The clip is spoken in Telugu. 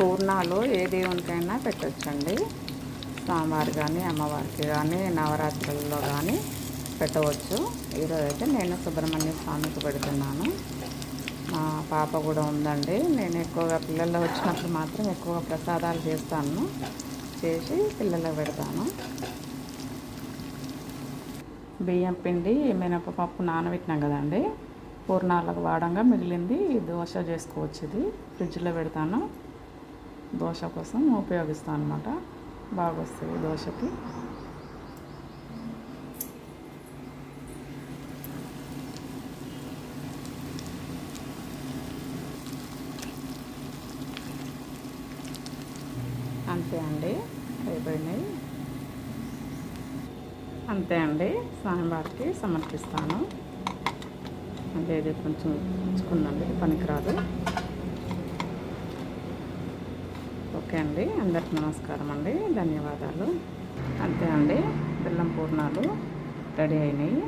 పూర్ణాలు ఏ దేవునికైనా పెట్టొచ్చండి. స్వామివారి కానీ అమ్మవారికి కానీ నవరాత్రులలో కానీ పెట్టవచ్చు. ఈరోజు అయితే నేను సుబ్రహ్మణ్య స్వామికి పెడుతున్నాను. మా పాప కూడా ఉందండి. నేను ఎక్కువగా పిల్లలు వచ్చినప్పుడు మాత్రం ఎక్కువగా ప్రసాదాలు చేస్తాను, చేసి పిల్లలకు పెడతాను. బియ్యం పిండి మినపప్పు నానబెట్టినాం కదండి, పూర్ణాలకు వాడంగా మిగిలింది దోశ చేసుకోవచ్చు. ఇది ఫ్రిడ్జ్లో పెడతాను, దోశ కోసం ఉపయోగిస్తాను అన్నమాట. బాగా వస్తుంది దోశకి. అంతే అండి, అయిపోయినాయి. అంతే అండి, స్వామివారికి సమర్పిస్తాను. అంటే ఇది కొంచెం ఉంచుకుందండి, పనికిరాదు. ఓకే అండి, అందరికి నమస్కారం అండి, ధన్యవాదాలు. అంతే అండి, బెల్లం పూర్ణాలు రెడీ అయినాయి.